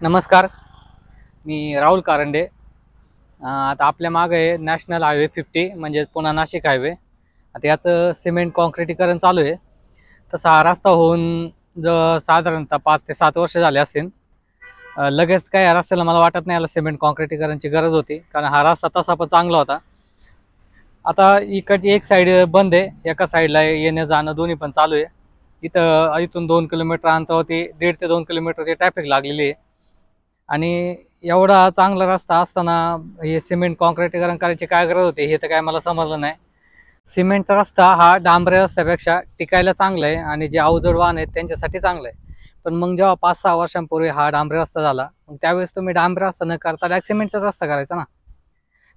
नमस्कार, मी राहुल कारंडे। आता आपल्या मागे आहे नॅशनल हायवे 50 म्हणजे पुणे नाशिक हायवे। आता याचं सिमेंट कॉन्क्रिटीकरण चालू आहे। तसा हा रस्ता होऊन साधारणतः 5 ते 7 वर्ष झाले असतील। लगेच काय या रस्त्याला मला वाटत नाही याला सिमेंट कॉन्क्रिटीकरणची गरज होती, कारण हा रस्ता तसा पण चांगला होता। आता इकडची एक साईड बंद आहे, एका साईडला येणं जाणं दोन्ही पण चालू आहे। इथून 2 किलोमीटर अंतरावरती 1.5 ते 2 किलोमीटरची ट्रॅफिक लागलेली आहे। आणि एवढा चांगला रस्ता असताना हे सिमेंट कॉन्क्रिटीकरण करायची काय गरज होती हे तर काय मला समजलं नाही। सिमेंटचा रस्ता हा डांबरी रस्त्यापेक्षा टिकायला चांगला आहे आणि जे अवजड वाहन आहेत त्यांच्यासाठी चांगलं आहे। पण मग जेव्हा 5-6 वर्षांपूर्वी हा डांबरी रस्ता झाला, मग त्यावेळेस तुम्ही डांबरी रस्ता न करता डायरेक्ट सिमेंटचाच रस्ता करायचा ना।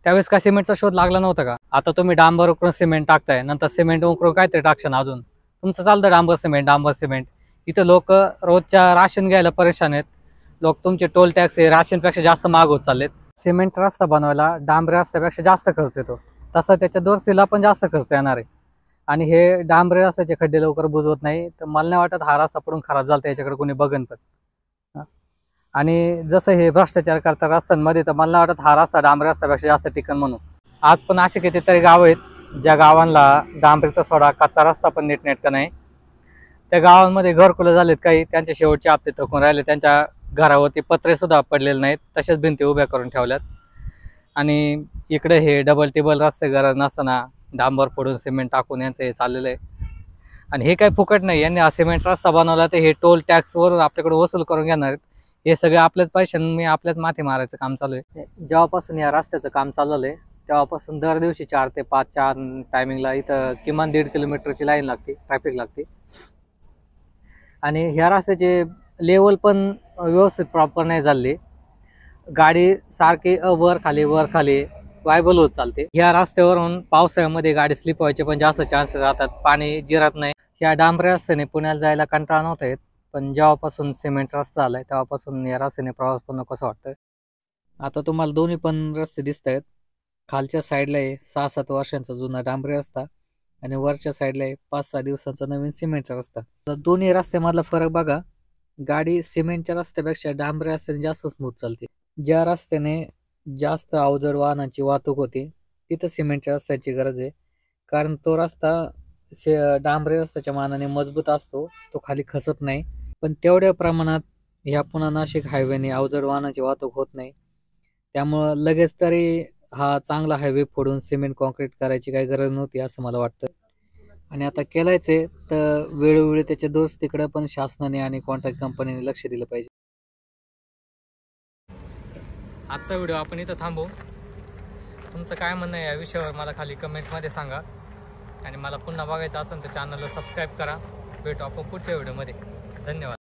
त्यावेळेस काय सिमेंटचा शोध लागला नव्हता का? आता तुम्ही डांबर उकरून सिमेंट टाकताय, नंतर सिमेंट उकरून काहीतरी टाकशन अजून तुमचं चालतं डांबर सिमेंट। इथं लोक रोजच्या राशन घ्यायला परेशान आहेत। लोक तुमचे टोल टॅक्स हे राशनपेक्षा जास्त महाग होत चाललेत। सिमेंटचा रस्ता बनवायला डांबरी रस्त्यापेक्षा जास्त खर्च येतो, तसं त्याच्या दुरुस्तीला पण जास्त खर्च येणार आहे। आणि हे डांबरी रस्त्याचे खड्डे लवकर बुजवत नाही, तर मला नाही वाटत हा रस्ता पडून खराब झाला याच्याकडे कोणी बघन पण। आणि जसं हे भ्रष्टाचार करतात रस्त्यांमध्ये, तर मला नाही वाटत हा रस्ता डांबरी रस्त्यापेक्षा जास्त टिकन म्हणून। आज पण असे कितीतरी गाव आहेत ज्या गावांना डांबरीचा सोडा कच्चा रस्ता पण नीटनेटका नाही। त्या गावांमध्ये घरकुलं झालेत, काही त्यांचे शेवटचे हप्ते थकून राहिले, त्यांच्या घरावरती पत्रे सुद्धा पडलेले नाहीत, तसेच भिंती उभ्या करून ठेवल्यात। आणि इकडे हे डबल टिबल रस्ते गरज नसताना डांबर फोडून सिमेंट टाकून यांचं हे चाललेलं आहे। आणि हे काही फुकट नाही, यांनी हा सिमेंट रस्ता बनवला तर हे टोल टॅक्सवरून आपल्याकडे वसूल करून घेणार आहेत। हे सगळे आपल्याच पैशांनी आपल्याच माथी मारायचं काम चालू आहे। जेव्हापासून या रस्त्याचं काम चाललं आहे तेव्हापासून दर दिवशी 4 ते 5च्या टायमिंगला इथं किमान 1.5 किलोमीटरची लाईन लागते, ट्रॅफिक लागते। आणि ह्या रस्त्याचे लेवल पण व्यवस्थित प्रॉपर नाही झाले, गाडी सारखी वर खाली वायबल होत चालते। ह्या रस्त्यावरून पावसाळ्यामध्ये गाडी स्लिप व्हायचे पण जास्त चान्सेस राहतात, पाणी जिरत नाही। ह्या डांबरी रस्त्याने पुण्याला जायला कंटाळा नव्हता येत, पण जेव्हापासून सिमेंट रस्ता आलाय तेव्हापासून या रस्त्याने प्रवास करणं कसं वाटतं। आता तुम्हाला दोन्ही पण रस्ते दिसत आहेत। खालच्या साईडला आहे 6-7 वर्षांचा जुना डांबरी रस्ता आणि वरच्या साईडला आहे 5-6 दिवसांचा नवीन सिमेंटचा रस्ता। तर दोन्ही रस्त्यामधला फरक बघा, गाडी सिमेंटच्या रस्त्यापेक्षा डांबरी रस्त्याने जास्त स्मूथ चालते। ज्या रस्त्याने जास्त अवजड वाहनांची वाहतूक होती तिथं सिमेंटच्या रस्त्याची गरज आहे, कारण तो रस्ता डांबरी रस्त्याच्या मानाने मजबूत असतो, तो खाली खचत नाही। पण तेवढ्या प्रमाणात ह्या पुणे नाशिक हायवेने अवजड वाहनांची वाहतूक होत नाही, त्यामुळं लगेच तरी हा चांगला हायवे फोडून सिमेंट कॉन्क्रीट करायची काही गरज नव्हती असं मला वाटतं। आणि आता केलायच आहे तर वेळोवेळी त्याच्या दुरुस्तीकडे पण शासनाने आणि कॉन्ट्रॅक्ट कंपनीने लक्ष दिलं पाहिजे। आजचा व्हिडिओ आपण इथं थांबवू। तुमचं काय म्हणणं आहे या विषयावर मला खाली कमेंटमध्ये सांगा, आणि मला पुन्हा बघायचं असेल तर चॅनलला सबस्क्राईब करा। भेटू आपण पुढच्या व्हिडिओमध्ये। धन्यवाद।